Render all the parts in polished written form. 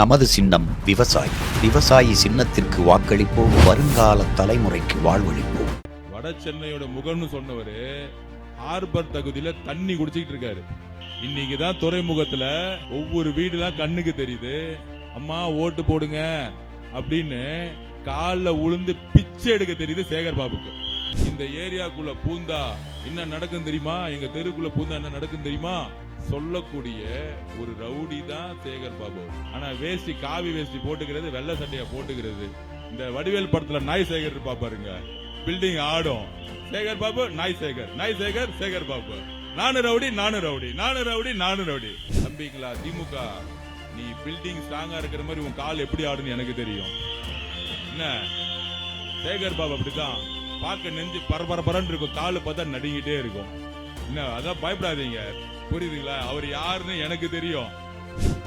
நமது சின்னம் விவசாயி. விவசாயி சின்னத்திற்கு வாக்களிப்போம், வருங்கால தலைமுறைக்கு வாழ்வளிப்போம். வட சென்னையோட முகம்னு சொன்னவரு ஹார்பர் தகுதியில தண்ணி குடிச்சிட்டு இருக்காரு. இன்னைக்குதான் துறைமுகத்துல ஒவ்வொரு வீடுலாம் கண்ணுக்கு தெரியுது. அம்மா ஓட்டு போடுங்க அப்படின்னு காலில் உளுந்து பிச்சை எடுக்க தெரியுது சேகர் பாபுக்கு. இந்த ஏரியாக்குள்ள பூந்தா என்ன நடக்கும் தெரியுமா, எங்க தெருக்குள்ள பூந்தா என்ன நடக்கும் தெரியுமா சொல்லக்கூடிய ஒரு ரவுடி தான் சேகர் பாபு. ஆனா வேஷ்டி காவி வேஷ்டி போட்டுக்கிறது, வெள்ளை சட்டையா போட்டுக்கிறது. இந்த வடிவேல் படத்துல நாய் சேகர் இருப்பா பாருங்க, பில்டிங் ஆடும். சேகர் பாபு நாய் சேகர், நாய் சேகர் சேகர் பாபு. நானு ரவுடி நானு ரவுடி நானு ரவுடி நானு ரவுடி. நம்பிங்களா திமுக, நீ பில்டிங் ஸ்ட்ராங்கா இருக்கிற மாதிரி உன் கால் எப்படி ஆடுன்னு எனக்கு தெரியும். என்ன சேகர் பாபு அப்படிதான் பார்க்க நெஞ்சு பரபரன்னு இருக்கும், காலு பார்த்தா நடுங்கிட்டே இருக்கும். என்ன அதான் பயப்படாதீங்க, புரியுதுங்களா? அவர் யாருன்னு எனக்கு தெரியும்.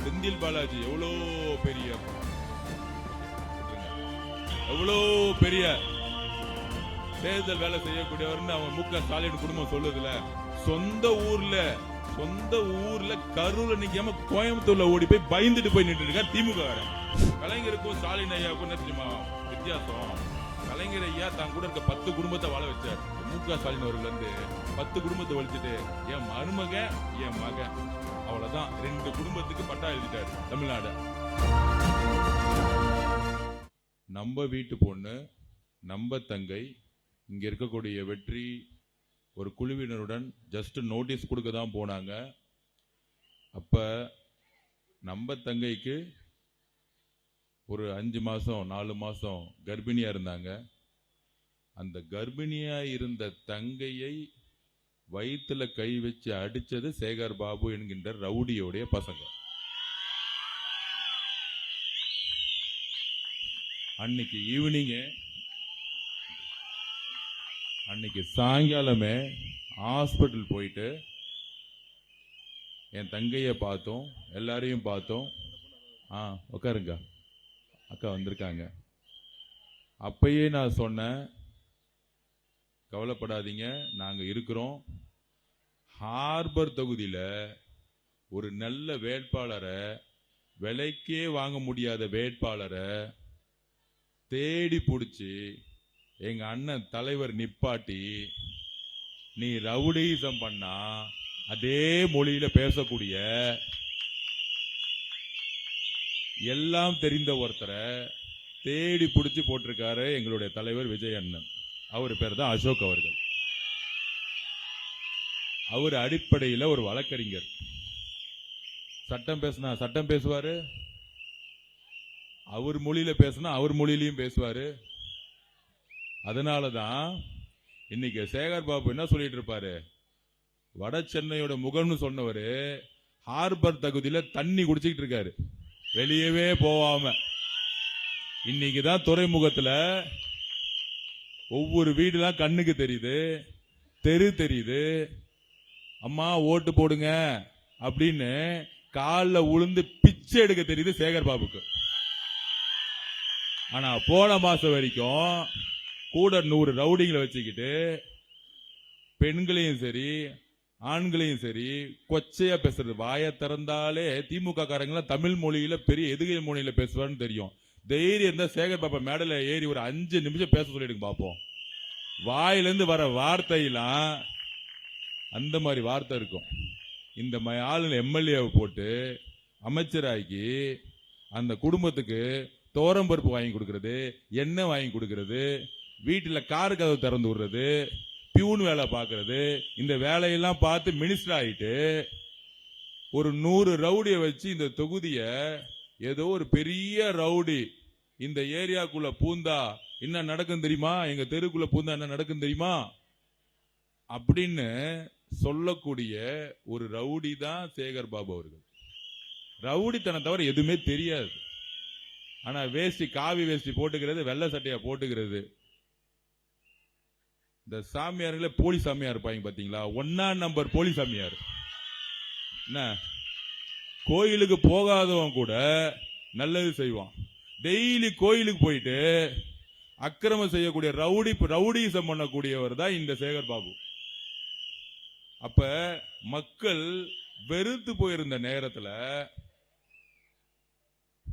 செந்தில் பாலாஜி எவ்வளோ பெரிய தேர்தல் வேலை செய்யக்கூடியவர்னு அவன் முக ஸ்டாலின் குடும்பம் சொல்லுதுல. சொந்த ஊர்ல கரூர்ல நிக்காம கோயம்புத்தூர்ல ஓடி போய் பயந்துட்டு போய் நின்று இருக்கார் திமுக. கலைஞருக்கும் ஸ்டாலின் ஐயாவுக்கும் என்ன தெரியுமா வித்தியாசம்? கலைஞர் ஐயா தான் கூட இருக்க 10 குடும்பத்தை வாழ வச்சார். முக ஸ்டாலின் அவர்கள் வந்து 10 குடும்பத்தை வலிச்சுட்டு என் மருமக என் மகன் அவ்வளவுதான் 2 குடும்பத்துக்கு பட்டா எழுதிட்டாரு தமிழ்நாடு. நம்ம வீட்டு பொண்ணு, நம்ம தங்கை, இங்க இருக்கக்கூடிய வெற்றி ஒரு குழுவினருடன் ஜஸ்ட் நோட்டீஸ் கொடுக்க தான் போனாங்க. அப்ப நம்ம தங்கைக்கு ஒரு 5 மாசம் 4 மாசம் கர்ப்பிணியா இருந்தாங்க. அந்த கர்ப்பிணியா இருந்த தங்கையை வயிற்றுல கை வச்சு அடிச்சது சேகர் பாபு என்கின்ற ரவுடியோடைய பசங்க. அன்னைக்கு சாயங்காலமே ஹாஸ்பிட்டல் போயிட்டு என் தங்கையை பார்த்தோம், எல்லாரையும் பார்த்தோம். உட்காருங்க, அக்கா வந்திருக்காங்க. அப்பயே நான் சொன்னேன், கவலைப்படாதீங்க, நாங்க இருக்கிறோம். ஹார்பர் தொகுதியில ஒரு நல்ல வேட்பாளரை, விலைக்கே வாங்க முடியாத வேட்பாளரை தேடி பிடிச்சி எங்க அண்ணன் தலைவர் நிப்பாட்டி, நீ ரவுடிசம் பண்ணா அதே மொழியில பேசக்கூடிய எல்லாம் தெரிந்த ஒருத்தரை தேடி பிடிச்சி போட்டிருக்காரு எங்களுடைய தலைவர் விஜய் அண்ணன். அவர் பேர் தான் அசோக் அவர்கள். அவர் அடிப்படையில் ஒரு வழக்கறிஞர். சட்டம் பேசினா சட்டம் பேசுவாரு, அவர் மொழியில பேசினா அவர் மொழியிலையும் பேசுவாரு. அதனாலதான் இன்னைக்கு சேகர் பாபு என்ன சொல்லிட்டு இருப்பாரு, வட சென்னையோட முகம்னு சொன்னவரு ஹார்பர் தகுதியில தண்ணி குடிச்சிட்டு இருக்காரு, வெளியவே போவாம. இன்னைக்குதான் துறைமுகத்துல ஒவ்வொரு வீடுலாம் கண்ணுக்கு தெரியுது, தெரு தெரியுது. அம்மா ஓட்டு போடுங்க அப்படின்னு காலில் உளுந்து பிச்சை எடுக்க தெரியுது சேகர் பாபுக்கு. ஆனா போன மாசம் வரைக்கும் கூட 100 ரவுடிங்களை வச்சுக்கிட்டு பெண்களையும் சரி ஆண்களையும் சரி கொச்சையா பேசுறது. வாயை திறந்தாலே திமுக காரங்கள தமிழ் மொழியில பெரிய எதுகை மொழியில பேசுவான்னு தெரியும். தைரியம் இருந்தா சேகர் பாபா மேடல ஏறி ஒரு 5 நிமிஷம் பேச சொல்லிடுங்க பாப்போம். வாயிலிருந்து வர வார்த்தையெல்லாம் அந்த மாதிரி வார்த்தை இருக்கும். இந்த ஆளு எம்எல்ஏவை போட்டு அமைச்சராக்கி அந்த குடும்பத்துக்கு தோரம்பருப்பு வாங்கி கொடுக்கறது, எண்ணெய் வாங்கி கொடுக்கறது, வீட்டில் காரு கதவு திறந்து விடுறது, பியூன் வேலை பார்க்கறது, இந்த வேலையெல்லாம் பார்த்து மினிஸ்டர் ஆகிட்டு ஒரு 100 ரவுடியை வச்சு இந்த தொகுதிய ஏதோ ஒரு பெரிய ரவுடி இந்த ஏரியாக்குள்ள பூந்தா என்ன நடக்கும் தெரியுமா, எங்க தெருக்குள்ள பூந்தா என்ன நடக்கும் தெரியுமா அப்படின்னு சொல்லக்கூடிய ஒரு ரவுடி தான் சேகர் பாபு அவர்கள். ரவுடித்தனை தவிர எதுவுமே தெரியாது. ஆனா வேஷ்டி காவி வேஷ்டி போட்டுக்கிறது, வெள்ளை சட்டையா போட்டுக்கிறது. இந்த சாமியார்களே போலி சாமியார் இருப்பாங்க பாத்தீங்களா, 1ஆம் நம்பர் போலி சாமியார். என்ன கோயிலுக்கு போகாதவன் கூட நல்லது செய்வான். டெய்லி கோயிலுக்கு போயிட்டு அக்கிரமம் செய்யக்கூடிய ரவுடிசம் பண்ணக்கூடியவர் தான் இந்த சேகர் பாபு. அப்ப மக்கள் வெறுத்து போயிருந்த நேரத்தில்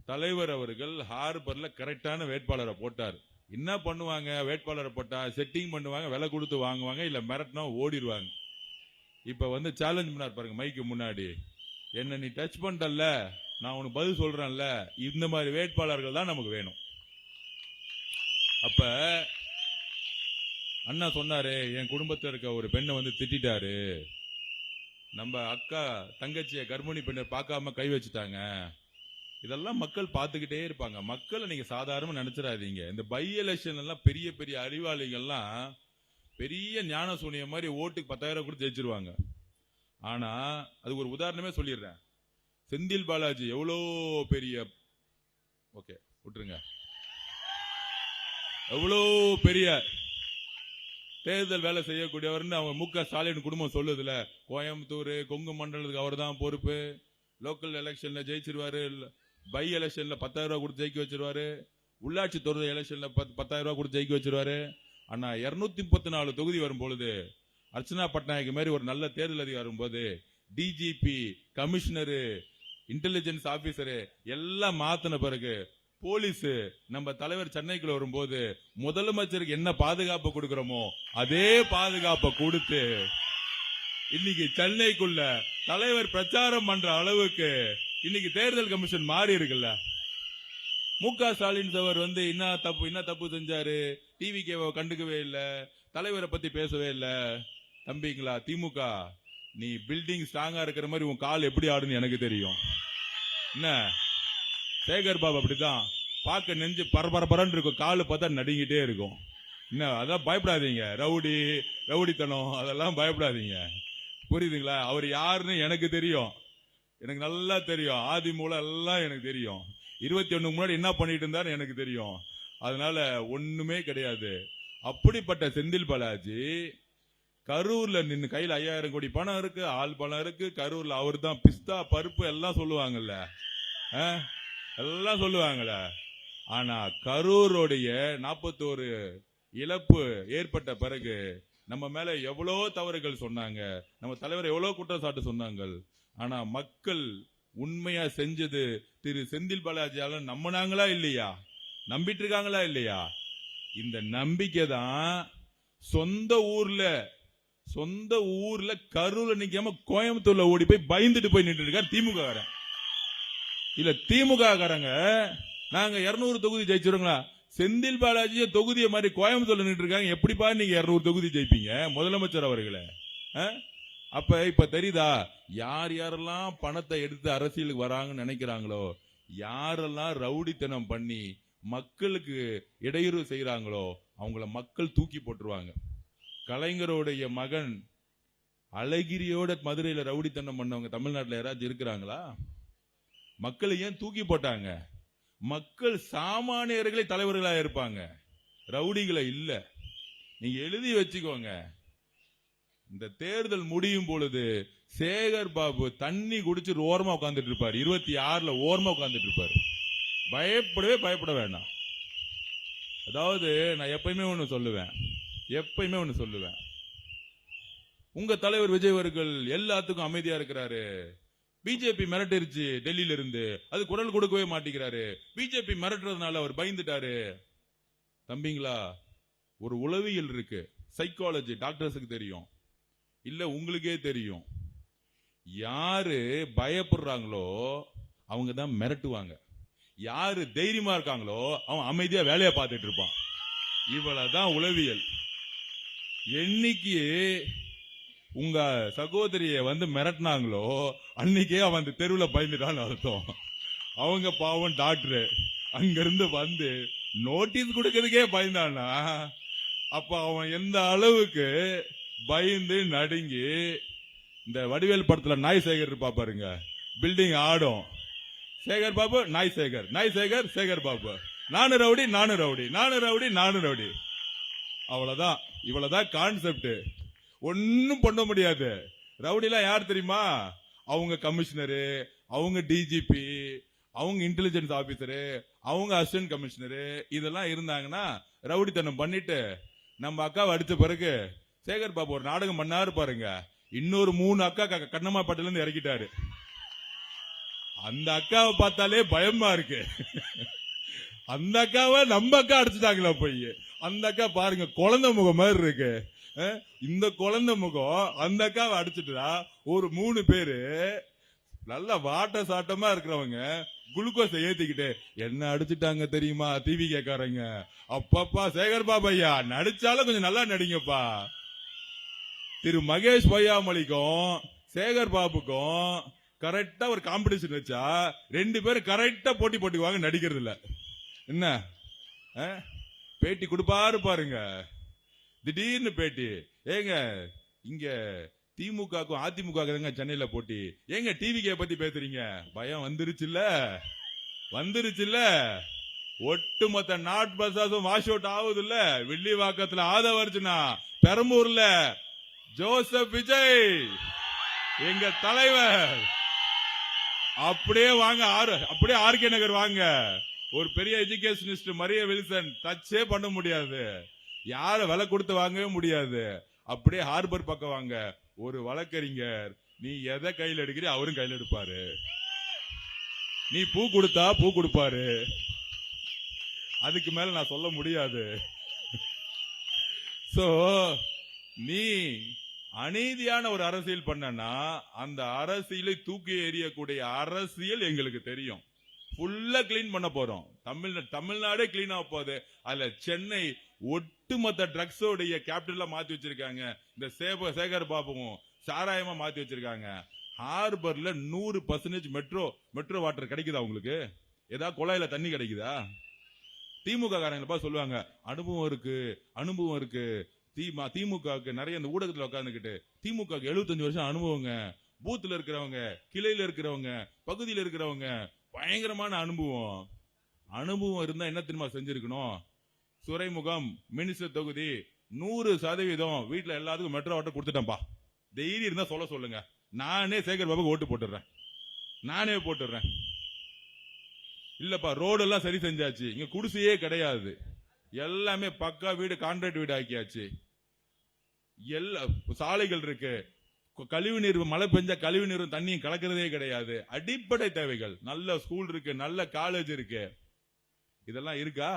தலைவர் அவர்கள் ஹார்பர்ல கரெக்டான வேட்பாளரை போட்டார். என்ன பண்ணுவாங்க? வேட்பாளரை போட்டா செட்டிங் பண்ணுவாங்க, விலை கொடுத்து வாங்குவாங்க, இல்ல மிரட்டினா ஓடிடுவாங்க. இப்ப வந்து சேலஞ்ச் பண்ணார் பாருங்க மைக்கு முன்னாடி, என்ன நீ டச் பண்ணல, நான் உனக்கு பதில் சொல்றேன்ல. இந்த மாதிரி வேட்பாளர்கள் தான் நமக்கு வேணும். அப்ப அண்ணா சொன்னாரு, என் குடும்பத்தில் இருக்க ஒரு பெண்ணை வந்து திட்டாரு, நம்ம அக்கா தங்கச்சிய கர்ப்பிணி பெண்ணை பார்க்காம கை வச்சுட்டாங்க. இதெல்லாம் மக்கள் பார்த்துக்கிட்டே இருப்பாங்க. மக்களை நீங்க சாதாரணமா நினைச்சிடாதீங்க. இந்த பை எலெக்ஷன் எல்லாம் பெரிய பெரிய அறிவாளிகள்லாம் பெரிய ஞான சூனியம் மாதிரி ஓட்டுக்கு 10,000 கொடுத்து ஜெயிச்சிருவாங்க. ஆனா அதுக்கு ஒரு உதாரணமே சொல்லிடுறேன். செந்தில் பாலாஜி எவ்வளோ பெரிய, ஓகே விட்டுருங்க, எவ்வளோ பெரிய தேர்தல் வேலை செய்யக்கூடியவர்னு அவங்க மு க ஸ்டாலின் குடும்பம் சொல்லுதுல. கோயம்புத்தூர் கொங்கு மண்டலத்துக்கு அவர் தான் பொறுப்பு, லோக்கல் எலெக்ஷன்ல ஜெயிச்சிருவாரு, பை எலெக்ஷன்ல 10,000 கொடுத்து ஜெயிக்க வச்சிருவாரு, உள்ளாட்சி தேர்தல் எலெக்ஷன்ல 10,000 கொடுத்து ஜெயிக்க வச்சிருவாரு. ஆனா 234 தொகுதி வரும் பொழுது அர்ச்சனா பட்நாயக் மாதிரி ஒரு நல்ல தேர்தல் அதிகாரி வரும்போது டிஜிபி, கமிஷனரு, இன்டெலிஜென்ஸ் ஆபீசரு எல்லாம் மாத்தின பிறகு போலீஸ் நம்ம தலைவர் சென்னைக்குள்ள வரும்போது முதலமைச்சருக்கு என்ன பாதுகாப்பு கொடுக்கிறோமோ அதே பாதுகாப்பை கொடுத்து இன்னைக்கு சென்னைக்குள்ள தலைவர் பிரச்சாரம் பண்ற அளவுக்கு இன்னைக்கு தேர்தல் கமிஷன் மாறி இருக்குல்ல. மு க ஸ்டாலின் அவர் வந்து என்ன தப்பு செஞ்சாரு? டிவிகேவை கண்டுக்கவே இல்ல, தலைவரை பத்தி பேசவே இல்ல. தம்பிங்களா திமுக, நீ பில்டிங் ஸ்ட்ராங்கா இருக்கிற மாதிரி உன் கால் எப்படி ஆடுன்னு எனக்கு தெரியும். என்ன சேகர் பாபு அப்படிதான் பார்க்க நெஞ்சு பரபரன்னு இருக்கும், காலு பார்த்தா நடுங்கிட்டே இருக்கும். என்ன அதான் பயப்படாதீங்க, ரவுடித்தனம் அதெல்லாம் பயப்படாதீங்க, புரியுதுங்களா? அவர் யாருன்னு எனக்கு தெரியும், எனக்கு நல்லா தெரியும். ஆதி மூலம் எல்லாம் எனக்கு தெரியும். 21 முன்னாடி என்ன பண்ணிட்டு இருந்தாரு எனக்கு தெரியும். அதனால ஒண்ணுமே கிடையாது. அப்படிப்பட்ட செந்தில் பாலாஜி கரூர்ல நின்று கையில் 5000 கோடி பணம் இருக்கு, ஆள் பணம் இருக்கு. கரூர்ல அவர் தான் பிஸ்தா பருப்பு எல்லாம் சொல்லுவாங்கல்ல, எல்லாம் சொல்லுவாங்கல்ல. ஆனா கரூருடைய 41 இழப்பு ஏற்பட்ட பிறகு நம்ம மேல எவ்வளவு தவறுகள் சொன்னாங்க, நம்ம தலைவர் எவ்வளவு குற்றச்சாட்டு சொன்னாங்க. ஆனா மக்கள் உண்மையா செஞ்சது திரு செந்தில் பாலாஜியால நம்பினாங்களா இல்லையா? நம்பிட்டு இருக்காங்களா இல்லையா? இந்த நம்பிக்கை தான் சொந்த ஊர்ல கரூர்ல நிக்காம கோயம்புத்தூர்ல ஓடி போய் பயந்துட்டு போய் நின்று இருக்காரு திமுக காரன். இல்ல திமுக காரங்க நாங்க 200 தொகுதி ஜெயிச்சிருங்களா, செந்தில் பாலாஜிய தொகுதியை மாதிரி கோயம்புத்தூர்ல நின்று இருக்காங்க. எப்படிப்பா நீங்க 200 தொகுதி ஜெயிப்பீங்க முதலமைச்சர் அவர்களே? அப்ப இப்ப தெரியுதா யார் யாரெல்லாம் பணத்தை எடுத்து அரசியலுக்கு வராங்கன்னு நினைக்கிறாங்களோ, யாரெல்லாம் ரவுடித்தனம் பண்ணி மக்களுக்கு இடையூறு செய்யறாங்களோ அவங்கள மக்கள் தூக்கி போட்டுருவாங்க. கலைஞருடைய மகன் அழகிரியோட மதுரையில ரவுடித்தனம் பண்ணவங்க தமிழ்நாட்டில் யாராச்சும் இருக்கிறாங்களா? மக்களை ஏன் தூக்கி போட்டாங்க? மக்கள் சாமானியர்களே தலைவர்களா இருப்பாங்க, ரவுடிகளை இல்ல. நீங்க எழுதி வச்சுக்கோங்க. இந்த தேர்தல் முடியும் பொழுது சேகர் பாபு தண்ணி குடிச்சு ஓரமா உட்கார்ந்துட்டு இருப்பாரு, 26ல ஓரமா உட்கார்ந்துட்டு இருப்பாரு. பயப்பட வேண்டாம். அதாவது நான் எப்பயுமே ஒண்ணு சொல்லுவேன், உங்க தலைவர் விஜய் அவர்கள் எல்லாத்துக்கும் அமைதியா இருக்கிறாரு. பிஜேபி மிரட்டிருச்சு டெல்லியில இருந்து, அது குரல் கொடுக்கவே மாட்டேங்கிறாரு. பிஜேபி மிரட்டுறதுனால அவர் பயந்துட்டாரு. தம்பிங்களா, ஒரு உளவியல் இருக்கு, சைக்காலஜி டாக்டர்ஸுக்கு தெரியும், இல்ல உங்களுக்கே தெரியும். யாரு பயப்படுறாங்களோ அவங்க தான் மிரட்டுவாங்க, யாரு தைரியமா இருக்காங்களோ அவன் அமைதியா வேலையை பார்த்துட்டு இருப்பான். இவ்வளவுதான் உளவியல். என்னைக்கு உங்க சகோதரிய வந்து மிரட்டினாங்களோ அன்னைக்கே அவன் அந்த தெருவில் பயந்துட்டான்னு அர்த்தம். அவங்க பாவம் டாக்டர் அங்கிருந்து வந்து நோட்டீஸ் கொடுக்கறதுக்கே பயந்தானா, அப்ப அவன் எந்த அளவுக்கு பயந்து நடுங்கி. இந்த வடிவேல் படத்துல நாய் சேகர் இருப்பா பாருங்க, பில்டிங் ஆடும், சேகர் பாபு நாய் சேகர் சேகர் பாபு, நானு ரவுடி. அவ்வளவுதான். இவ்வளவுதான் கான்செப்ட். ஒன்னும் பண்ண முடியாது. ரவுடிலாம் யார் தெரியுமா? அவங்க கமிஷனரு, அவங்க டிஜிபி, அவங்க இன்டெலிஜென்ஸ் ஆபீசரு, அவங்க அசிஸ்டன்ட் கமிஷனரு, இதெல்லாம் இருந்தாங்கன்னா ரவுடித்தனம் பண்ணிட்டு நம்ம அக்காவை அடிச்ச பிறகு சேகர் பாபு ஒரு நாடகம் பண்ணாரு பாருங்க, இன்னொரு 3 அக்கா கண்ணம்மா பட்டில இருந்து இறக்கிட்டாரு. அந்த அக்காவை பார்த்தாலே பயமா இருக்கு. அந்த அக்காவை நம்ம அக்கா அடிச்சுட்டாங்களா போய். அந்த அக்கா பாருங்க குழந்தை முகம் மாதிரி இருக்கு. இந்த குழந்தை முகம் அந்த அக்காவை அடிச்சுட்டா ஒரு 3 பேரு நல்ல வாட்ட சாட்டமா இருக்கிறவங்க குளுக்கோஸை ஏத்திக்கிட்டு என்ன அடிச்சுட்டாங்க தெரியுமா டிவி கேக்காரங்க. அப்பப்பா சேகர் பாபு ஐயா நடிச்சாலும் கொஞ்சம் நல்லா நடிங்கப்பா. திரு மகேஷ் பொய்யாமொழிக்கும் சேகர் பாபுக்கும் கரெக்டா ஒரு காம்படிஷன் வச்சா 2 பேரும் கரெக்டா போட்டி போட்டுக்குவாங்க, நடிக்கிறது இல்ல. என்ன பேட்டி கொடுப்பாரு பாருங்க, திடீர்னு பேட்டி. ஏங்க இங்க திமுகக்கும் அதிமுக சென்னையில போட்டி, ஏங்க டிவிகே பத்தி பேசுறீங்க? பயம் வந்துருச்சுல்ல. ஒட்டுமொத்த நாட் பஸ்ஸும் வாஷ் அவுட் ஆகுது இல்ல. வில்லிவாக்கத்துல ஆதவர்ஜுனா, பெரம்பூர்ல ஜோசப் விஜய் எங்க தலைவர். அப்படியே வாங்க, அப்படியே ஆர்கே நகர் வாங்க, ஒரு பெரிய எஜுகேஷனிஸ்ட் மரிய வில்சன் டச்சே பண்ண முடியாது, யார விலை கொடுத்து வாங்கவே முடியாது. அப்படியே ஹார்பர் பக்கம் வாங்க, ஒரு வழக்கறிஞர், நீ எதை கையில் எடுக்கிற அவரும் கையில் எடுப்பாரு, நீ பூ கொடுத்தா பூ கொடுப்பாரு. அதுக்கு மேல நான் சொல்ல முடியாது. சோ நீ அநீதியான ஒரு அரசியல் பண்ணனா அந்த அரசியலை தூக்கி எறியக்கூடிய அரசியல் எங்களுக்கு தெரியும். ஃபுல்லா கிளீன் பண்ண போறோம். தமிழ்நாடே கிளீன் ஆக போகுது. அதுல சென்னை ஒட்டுமொத்த ட்ரக்ஸோடைய கேபிட்டலா மாத்தி வச்சிருக்காங்க. இந்த சேகர் பாபுவும் சாராயமா மாத்தி வச்சிருக்காங்க. ஹார்பர்ல 100% மெட்ரோ வாட்டர் கிடைக்குதா உங்களுக்கு? ஏதாவது குழாயில தண்ணி கிடைக்குதா? திமுக காரங்க சொல்லுவாங்க அனுபவம் இருக்கு. திமுக நிறைய இந்த ஊடகத்தில் உட்கார்ந்துகிட்டு திமுக 75 வருஷம் அனுபவங்க, பூத்துல இருக்கிறவங்க, கிளையில இருக்கிறவங்க, பகுதியில் இருக்கிறவங்க, பயங்கரமான அனுபவம் இருந்தா என்ன தெரியுமா செஞ்சிருக்கணும்? துறைமுகம், மினிஸ்டர் தொகுதி 100% வீட்டுல எல்லாத்துக்கும் மெட்ரோ வாட்டர் கொடுத்துட்டேன்பா. தைரியம் இருந்தா சொல்லுங்க, நானே சேகர் பாபுக்கு ஓட்டு போட்டுடுறேன். இல்லப்பா ரோடு எல்லாம் சரி செஞ்சாச்சு, இங்க குடிசையே கிடையாது, எல்லாமே பக்கா வீடு, கான்ட்ராக்ட் வீடு ஆக்கியாச்சு, எல்லா சாலைகள் இருக்கு, கழிவு நீர், மழை பெஞ்சா கழிவு நீரும் தண்ணியும் கலக்கிறதே கிடையாது. அடிப்படை தேவைகள், நல்ல ஸ்கூல் இருக்கு, நல்ல காலேஜ் இருக்கு. இதெல்லாம் இருக்கா?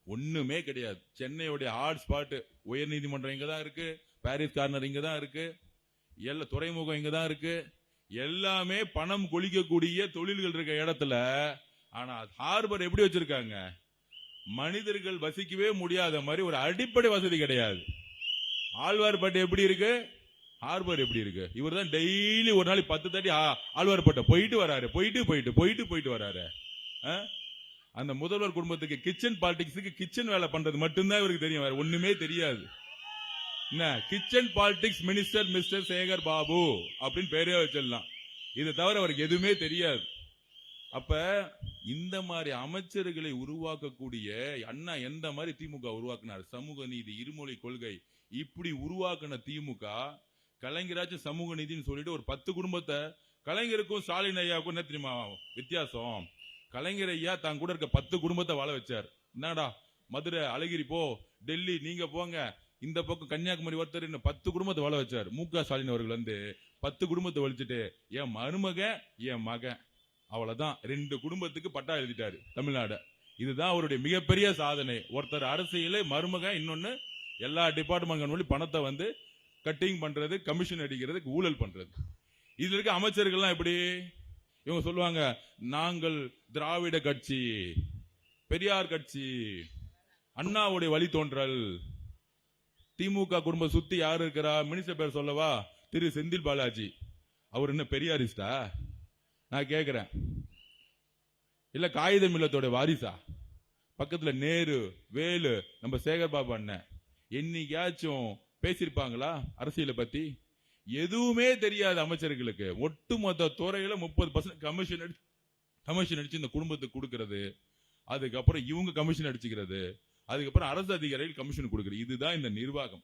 ஒண்ணுமே கிடையாது. சென்னையுடைய ஹாட் ஸ்பாட் உயர் நீதிமன்றம் இங்கதான் இருக்கு, பாரிஸ் கார்னர் இங்கதான் இருக்கு, எல்லா துறைமுகம் இங்கதான் இருக்கு, எல்லாமே பணம் கொளிக்கக்கூடிய தொழில்கள் இருக்க இடத்துல. ஆனா ஹார்பர் எப்படி வச்சிருக்காங்க? மனிதர்கள் வசிக்கவே முடியாத மாதிரி ஒரு அடிப்படை வசதி கிடையாது. ஆழ்வார்பேட்டை எப்படி இருக்கு, ஹார்பர் எப்படி இருக்கு? இவர் தான் டெய்லி ஒரு நாளைக்கு 10 தடி ஆழ்வார்பேட்டை போயிட்டு வராரு. அந்த முதல்வர் குடும்பத்துக்கு கிச்சன் பாலிடிக்ஸுக்கு கிச்சன் வேலை பண்றது மட்டும்தான் இவருக்கு தெரியும், வேற ஒண்ணுமே தெரியாது. என்ன kitchen politics minister mister Sekar Babu அப்படின்னு பேரே வச்சிடலாம். இதை தவிர அவருக்கு எதுவுமே தெரியாது. அப்ப இந்த மாதிரி அமைச்சர்களை உருவாக்கக்கூடிய அண்ணா எந்த மாதிரி திமுக உருவாக்குனார்? சமூக நீதி, இருமொழி கொள்கை, இப்படி உருவாக்குன திமுக கலைஞராச்சும் சமூக நீதினு சொல்லிட்டு ஒரு 10 குடும்பத்தை, கலைஞருக்கும் ஸ்டாலின் ஐயாவுக்கும் என்ன தெரியுமா வித்தியாசம்? கலைஞர் ஐயா தான் கூட இருக்க 10 குடும்பத்தை வாழ வச்சார். என்னடா மதுரை அழகிரி போ, டெல்லி நீங்க போங்க, இந்த பக்கம் கன்னியாகுமரி ஒருத்தர் 10 குடும்பத்தை வாழ வச்சார். மு.க. ஸ்டாலின் அவர்கள் 10 குடும்பத்தை வலிச்சுட்டு என் மருமக என் மகன் அவ்வளவுதான் 2 குடும்பத்துக்கு பட்டா எழுதிட்டாரு தமிழ்நாடு. இதுதான் அவருடைய மிகப்பெரிய சாதனை. ஒருத்தர் அரசியல மருமக, இன்னொன்னு எல்லா டிபார்ட்மெண்ட் பணத்தை கட்டிங் பண்றது, கமிஷன் அடிக்கிறது, ஊழல் பண்றது. இதுல இருக்க அமைச்சர்கள்லாம் எப்படி? இவங்க சொல்லுவாங்க நாங்கள் திராவிட கட்சி, பெரியார் கட்சி, அண்ணாவுடைய வழித்தோன்றல். திமுக குடும்பம் சுத்தி யாரு இருக்கிறா? மினிஸ்டர் பேர் சொல்லவா? திரு செந்தில் பாலாஜி. அவர் என்ன பெரியாரிஸ்டா? நான் கேக்குறேன். இல்ல காகிதம் இல்லத்தோட வாரிசா? பக்கத்துல நேரு, வேலு, நம்ம சேகர் பாபு அண்ணன் என்னைக்காச்சும் பேசியிருப்பாங்களா அரசியலை பத்தி? எதுவுமே தெரியாத அமைச்சர்களுக்கு ஒட்டுமொத்த துறையில 30% கமிஷன் அடிச்சு இந்த குடும்பத்துக்கு கொடுக்கிறது, அதுக்கப்புறம் இவங்க கமிஷன் அடிச்சுக்கிறது, அதுக்கப்புறம் அரசு அதிகாரிகள் கமிஷன் கொடுக்கிறது. இதுதான் இந்த நிர்வாகம்.